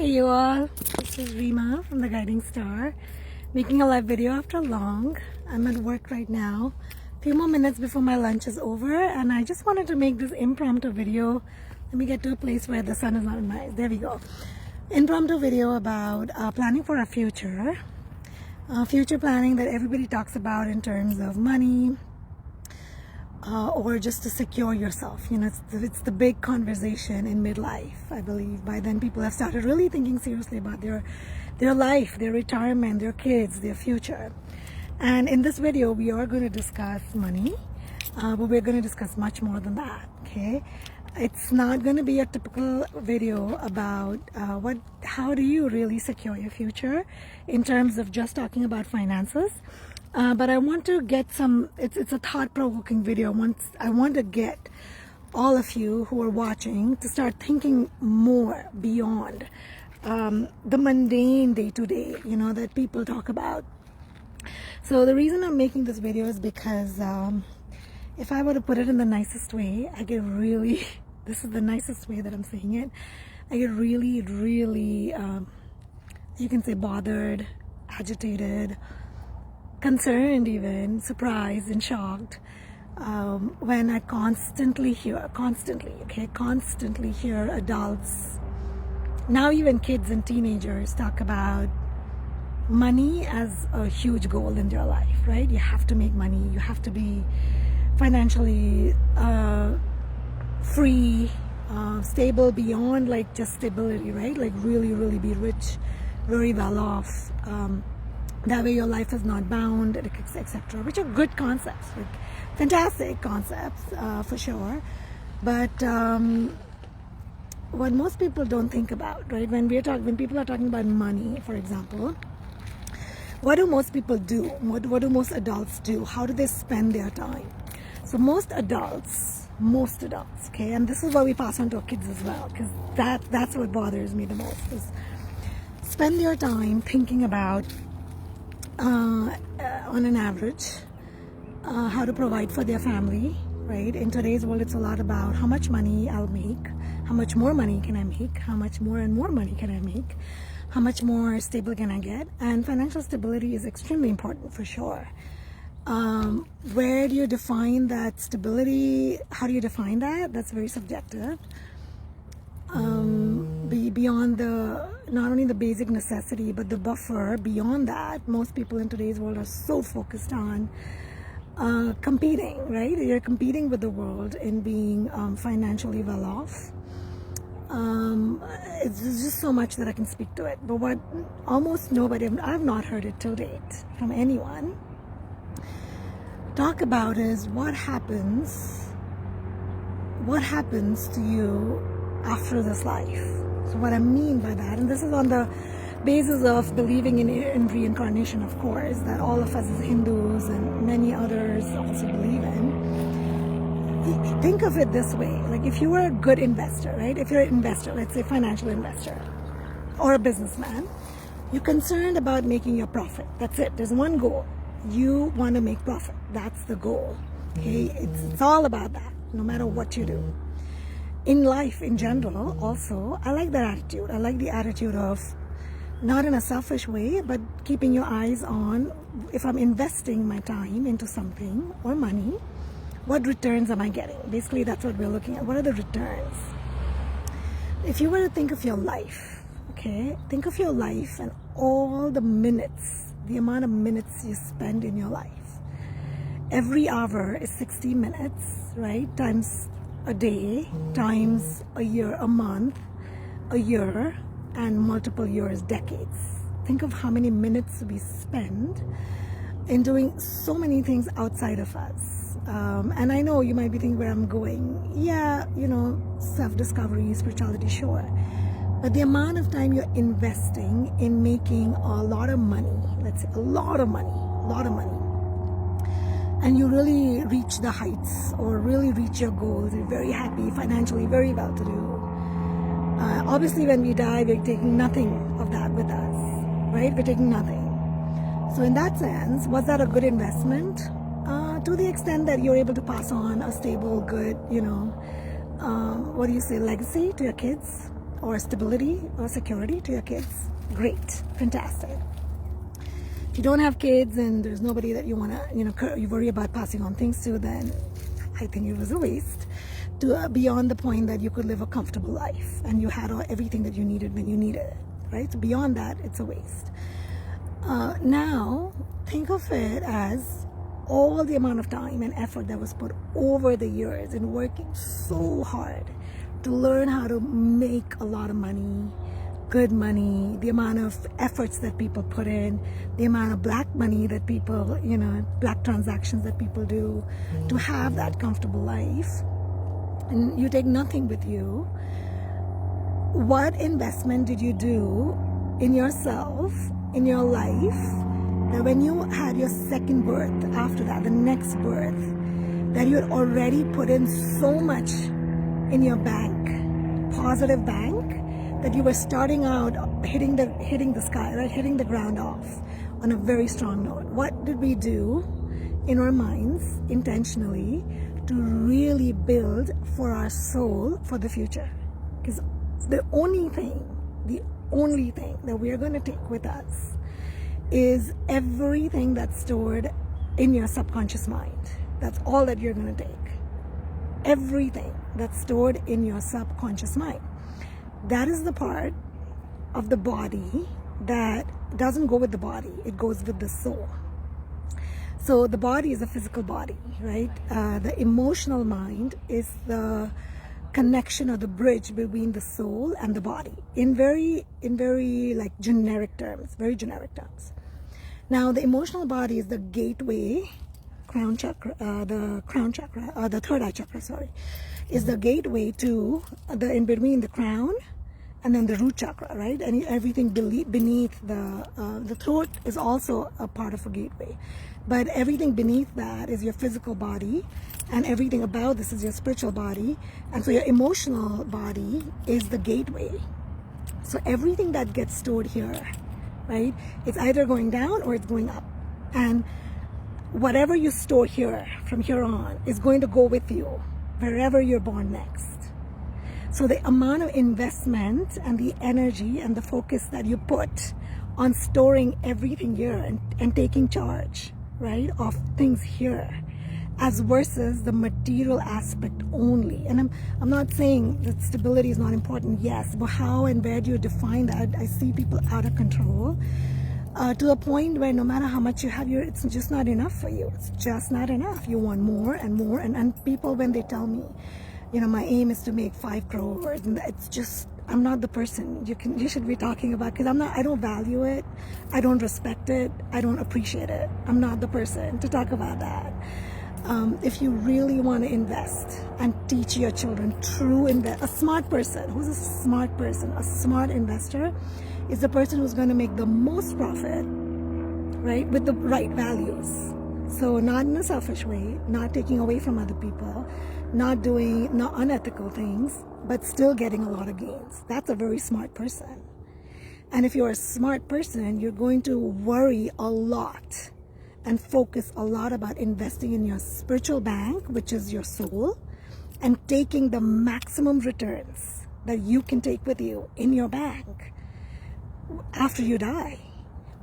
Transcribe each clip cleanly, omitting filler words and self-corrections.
Hey you all, this is Rima from the Guiding Star, making a live video after long. I'm at work right now, a few more minutes before my lunch is over, and I just wanted to make this impromptu video. Let me get to a place where the sun is not in my eyes. There we go. Impromptu video about planning for a future. Future planning that everybody talks about in terms of money, or just to secure yourself. You know, it's the big conversation in midlife. I believe by then people have started really thinking seriously about their life, their retirement, their kids, their future. And in this video we are going to discuss money, but we're going to discuss much more than that. Okay, it's not going to be a typical video about how do you really secure your future in terms of just talking about finances. But I want to get some, it's a thought-provoking video. I want to get all of you who are watching to start thinking more beyond the mundane day-to-day, you know, that people talk about. So the reason I'm making this video is because if I were to put it in the nicest way, I get really, this is the nicest way that I'm saying it, I get really, you can say bothered, agitated, concerned, even surprised and shocked when I constantly hear adults, now even kids and teenagers, talk about money as a huge goal in their life, right? You have to make money, you have to be financially free, stable beyond like just stability, right? Like really be rich, very well off. That way your life is not bound, etc., which are good concepts, like fantastic concepts for sure. But what most people don't think about, right? When people are talking about money, for example, what do most people do? What do most adults do? How do they spend their time? So most adults, okay, and this is what we pass on to our kids as well, because that's what bothers me the most, is spend their time thinking about on an average, how to provide for their family, right? In today's world, it's a lot about how much money I'll make, how much more money can I make, how much more and more money can I make, how much more stable can I get. And financial stability is extremely important for sure. Where do you define that stability? How do you define that? That's very subjective. Beyond not only the basic necessity, but the buffer beyond that, most people in today's world are so focused on competing, right? You're competing with the world in being financially well off. It's just so much that I can speak to it. But what almost nobody, I've not heard it till date from anyone talk about is what happens to you after this life. So what I mean by that, and this is on the basis of believing in reincarnation, of course, that all of us as Hindus and many others also believe in. Think of it this way, like if you were a good investor, right? If you're an investor, let's say financial investor or a businessman, you're concerned about making your profit. That's it. There's one goal. You want to make profit. That's the goal. Okay? It's all about that, no matter what you do. In life in general also, I like that attitude. I like the attitude of, not in a selfish way, but keeping your eyes on, if I'm investing my time into something or money, what returns am I getting? Basically, that's what we're looking at. What are the returns? If you were to think of your life, okay, think of your life and all the minutes, the amount of minutes you spend in your life. Every hour is 60 minutes, right? Times a day, times a year, a month, a year, and multiple years, decades. Think of how many minutes we spend in doing so many things outside of us. And I know you might be thinking where I'm going. Yeah, you know, self-discovery, spirituality, sure. But the amount of time you're investing in making a lot of money, let's say a lot of money, and you really reach the heights or really reach your goals, you're very happy, financially very well to do. Obviously when we die, we're taking nothing of that with us, right? We're taking nothing. So in that sense, was that a good investment? To the extent that you're able to pass on a stable, good, you know, what do you say, legacy to your kids? or stability or security to your kids, great, fantastic. If you don't have kids and there's nobody that you want to, you worry about passing on things to, then I think it was a waste. Beyond the point that you could live a comfortable life and you had everything that you needed when you needed it, right? So beyond that, it's a waste. Now, think of it as all the amount of time and effort that was put over the years in working so hard to learn how to make a lot of money, good money, the amount of efforts that people put in, the amount of black money that people, black transactions that people do to have that comfortable life. And you take nothing with you. What investment did you do in yourself, in your life, that when you had your second birth, after that, the next birth, that you had already put in so much in your bank, positive bank, that you were starting out hitting the sky, right? Hitting the ground off on a very strong note. What did we do in our minds intentionally to really build for our soul for the future? Because the only thing that we are going to take with us is everything that's stored in your subconscious mind. That's all that you're going to take. Everything that's stored in your subconscious mind. That is the part of the body that doesn't go with the body. It goes with the soul. So the body is a physical body, right? The emotional mind is the connection or the bridge between the soul and the body in very like generic terms, very generic terms. Now the emotional body is the gateway, the third eye chakra, is the gateway to in between the crown and then the root chakra, right? And everything beneath the throat is also a part of a gateway. But everything beneath that is your physical body, and everything above this is your spiritual body. And so your emotional body is the gateway. So everything that gets stored here, right, it's either going down or it's going up. And whatever you store here, from here on, is going to go with you wherever you're born next. So the amount of investment and the energy and the focus that you put on storing everything here and taking charge, right, of things here, as versus the material aspect only. And I'm not saying that stability is not important, yes, but how and where do you define that? I see people out of control to the point where no matter how much you have, it's just not enough for you. It's just not enough. You want more and more. And people, when they tell me, my aim is to make 5 crores, and it's just, I'm not the person you should be talking about, because I don't value it, I don't respect it, I don't appreciate it. I'm not the person to talk about that. If you really want to invest and teach your children a smart person, who's a smart person, a smart investor, is the person who's going to make the most profit, right, with the right values. So not in a selfish way, not taking away from other people, not doing unethical things, but still getting a lot of gains. That's a very smart person. And if you're a smart person, you're going to worry a lot and focus a lot about investing in your spiritual bank, which is your soul, and taking the maximum returns that you can take with you in your bank after you die.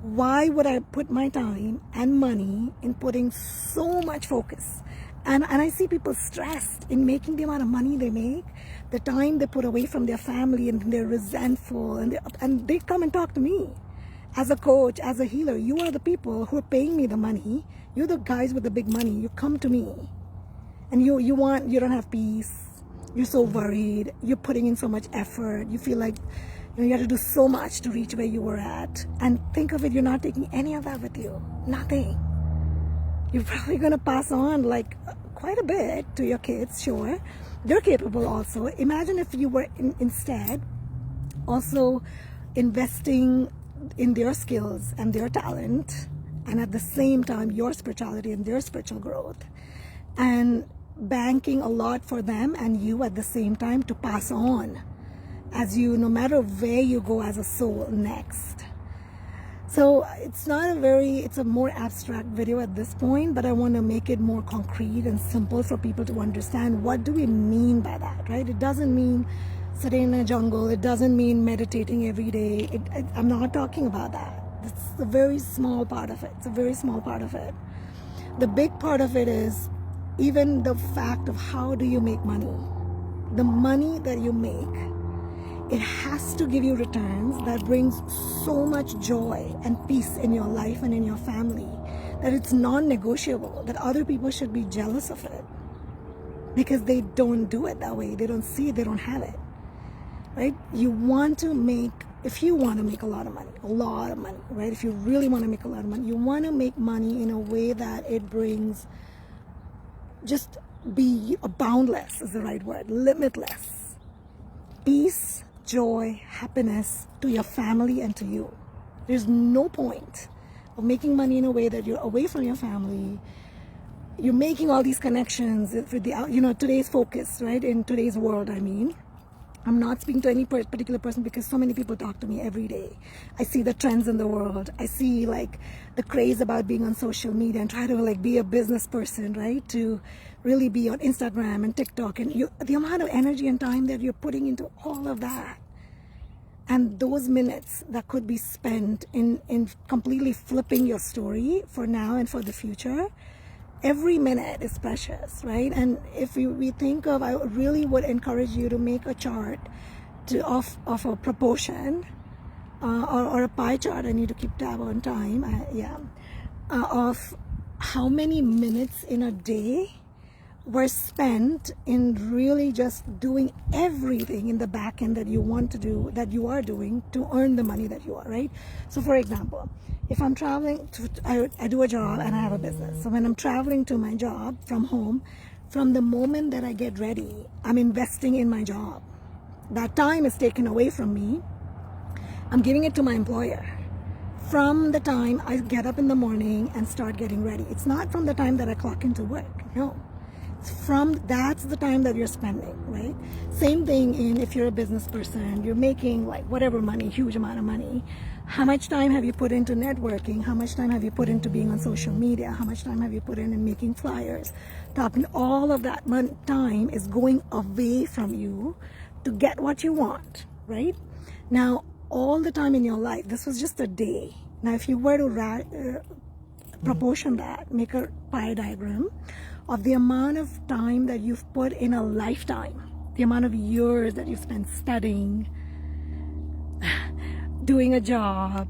Why would I put my time and money in putting so much focus? And I see people stressed in making the amount of money they make, the time they put away from their family, and they're resentful, and they come and talk to me. As a coach, as a healer, you are the people who are paying me the money. You're the guys with the big money. You come to me and you don't have peace. You're so worried. You're putting in so much effort. You feel like you have to do so much to reach where you were at. And think of it, you're not taking any of that with you. Nothing. You're probably going to pass on like quite a bit to your kids, sure. They're capable also. Imagine if you were instead also investing in their skills and their talent, and at the same time your spirituality and their spiritual growth, and banking a lot for them and you at the same time to pass on as you, no matter where you go as a soul next. So it's a more abstract video at this point, but I want to make it more concrete and simple for people to understand what do we mean by that, right? It doesn't mean sitting in a jungle. It doesn't mean meditating every day. I'm not talking about that. It's a very small part of it. It's a very small part of it. The big part of it is even the fact of how do you make money. The money that you make, it has to give you returns that brings so much joy and peace in your life and in your family that it's non-negotiable, that other people should be jealous of it because they don't do it that way. They don't see it, they don't have it, right? You want to make, if you want to make a lot of money, right? If you really want to make a lot of money, you want to make money in a way that it brings, just be boundless is the right word, limitless. Peace, joy, happiness to your family and to you. There's no point of making money in a way that you're away from your family. You're making all these connections for the, today's focus, right? In today's world, I mean. I'm not speaking to any particular person because so many people talk to me every day. I see the trends in the world. I see like the craze about being on social media and try to like be a business person, right? To really be on Instagram and TikTok, and the amount of energy and time that you're putting into all of that. And those minutes that could be spent in completely flipping your story for now and for the future, every minute is precious, right? And if we think of, I really would encourage you to make a chart of a proportion or a pie chart. I need to keep tab on time, of how many minutes in a day were spent in really just doing everything in the back end that you want to do, that you are doing to earn the money that you are, right? So for example, if I'm traveling, I do a job and I have a business. So when I'm traveling to my job from home, from the moment that I get ready, I'm investing in my job. That time is taken away from me. I'm giving it to my employer. From the time I get up in the morning and start getting ready. It's not from the time that I clock into work, no. That's the time that you're spending, right? Same thing if you're a business person, you're making like whatever money, huge amount of money. How much time have you put into networking? How much time have you put into being on social media? How much time have you put in making flyers? Talking, all of that time is going away from you to get what you want, right? Now, all the time in your life, this was just a day. Now, if you were to proportion that, make a pie diagram of the amount of time that you've put in a lifetime, the amount of years that you've spent studying, doing a job,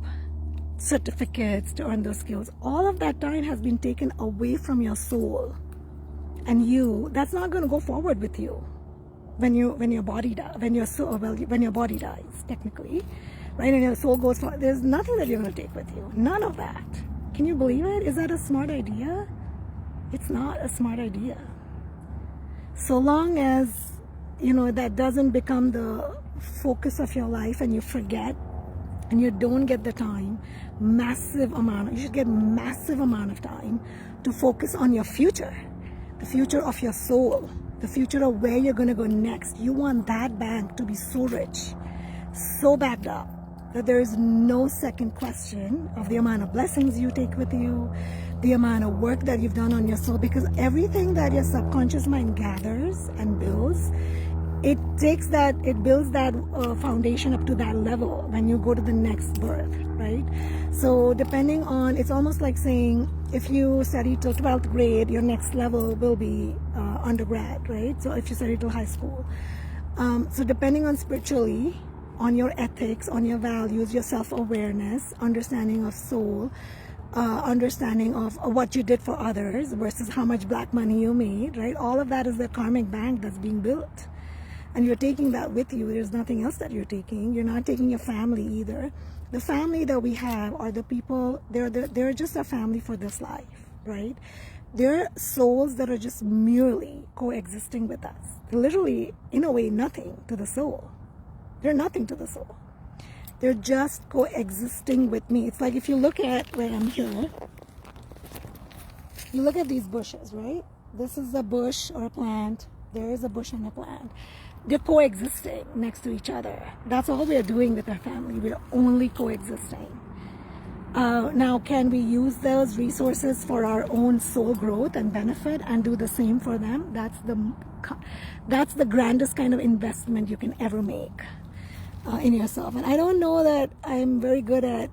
certificates to earn those skills, all of that time has been taken away from your soul. And that's not going to go forward with you when your body dies, technically, right? And your soul goes forward. There's nothing that you're going to take with you. None of that. Can you believe it? Is that a smart idea? It's not a smart idea. So long as, that doesn't become the focus of your life and you forget and you don't get the time, you should get massive amount of time to focus on your future, the future of your soul, the future of where you're going to go next. You want that bank to be so rich, so backed up, that there is no second question of the amount of blessings you take with you, the amount of work that you've done on your soul, because everything that your subconscious mind gathers and builds, it builds that foundation up to that level when you go to the next birth, right? So depending on, it's almost like saying, if you study till 12th grade, your next level will be undergrad, right? So if you study till high school. So depending on spiritually, on your ethics, on your values, your self-awareness, understanding of soul, understanding of what you did for others versus how much black money you made, right? All of that is the karmic bank that's being built. And you're taking that with you. There's nothing else that you're taking. You're not taking your family either. The family that we have are the people, they're just a family for this life, right? They're souls that are just merely coexisting with us. They're literally, in a way, nothing to the soul. They're nothing to the soul. They're just coexisting with me. It's like if you look at where I'm here, you look at these bushes, right? This is a bush or a plant. There is a bush and a plant. They're coexisting next to each other. That's all we're doing with our family. We're only coexisting. Now, can we use those resources for our own soul growth and benefit and do the same for them? That's the that's the grandest kind of investment you can ever make in yourself. And I don't know that I'm very good at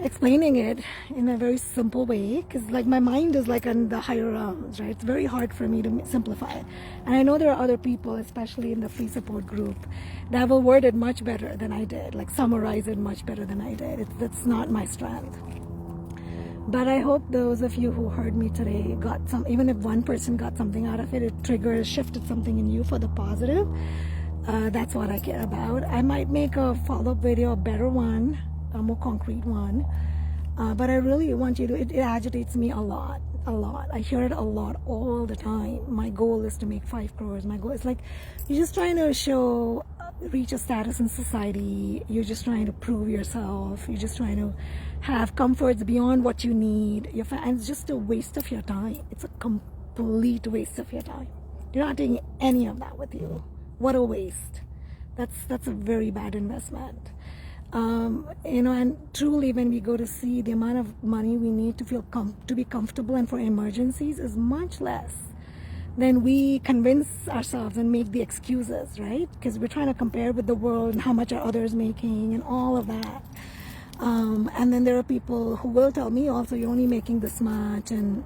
explaining it in a very simple way, because like my mind is like on the higher realms, right? It's very hard for me to simplify it. And I know there are other people, especially in the free support group, that will word it much better than I did, like summarize it much better than I did. That's not my strength. But I hope those of you who heard me today got some, even if one person got something out of it, it triggered, shifted something in you for the positive. That's what I care about. I might make a follow-up video, a better one, a more concrete one, but I really want you to, it agitates me a lot. I hear it a lot all the time. My goal is to make 5 crores. My goal is like, you're just trying to reach a status in society. You're just trying to prove yourself. You're just trying to have comforts beyond what you need. And it's just a waste of your time. It's a complete waste of your time. You're not taking any of that with you. What a waste. That's a very bad investment. And truly, when we go to see, the amount of money we need to feel to be comfortable and for emergencies is much less than we convince ourselves and make the excuses, right? Because we're trying to compare with the world and how much are others making and all of that. And then there are people who will tell me also, you're only making this much, and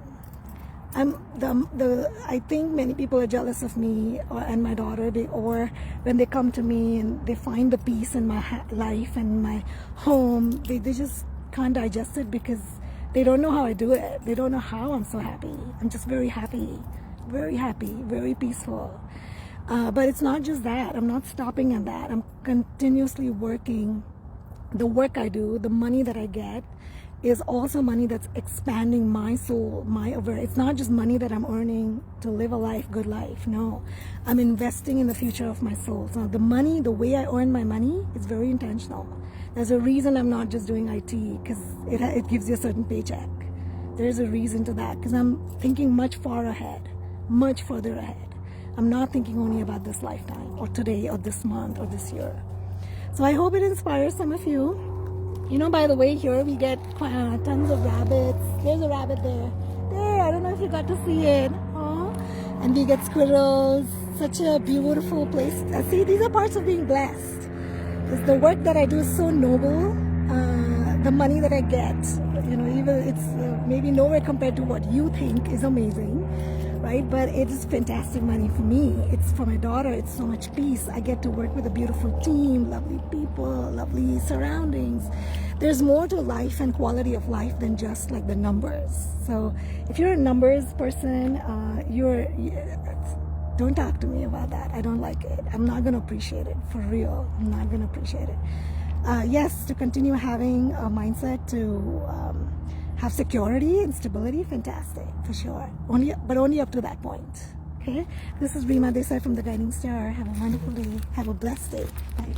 I think many people are jealous of me and my daughter, or when they come to me and they find the peace in my life and my home, they just can't digest it because they don't know how I do it. They don't know how I'm so happy. I'm just very happy, very peaceful. But it's not just that. I'm not stopping at that. I'm continuously working. The work I do, the money that I get, is also money that's expanding my soul, my awareness. It's not just money that I'm earning to live a good life. No, I'm investing in the future of my soul. So the money, the way I earn my money is very intentional. There's a reason I'm not just doing IT because it gives you a certain paycheck. There's a reason to that, because I'm thinking much far ahead, much further ahead. I'm not thinking only about this lifetime or today or this month or this year. So I hope it inspires some of you. By the way, here we get tons of rabbits. There's a rabbit there. I don't know if you got to see it. And we get squirrels. Such a beautiful place. See, these are parts of being blessed. Because the work that I do is so noble. The money that I get, even it's maybe nowhere compared to what you think is amazing, right? But it is fantastic money for me. It's for my daughter. It's so much peace. I get to work with a beautiful team, lovely people, lovely surroundings. There's more to life and quality of life than just like the numbers. So if you're a numbers person, don't talk to me about that. I don't like it. I'm not going to appreciate it, for real. I'm not going to appreciate it. Yes, to continue having a mindset to have security and stability, fantastic, for sure. But only up to that point. Okay? This is Rima Desai from The Guiding Star. Have a wonderful day. Have a blessed day. Bye.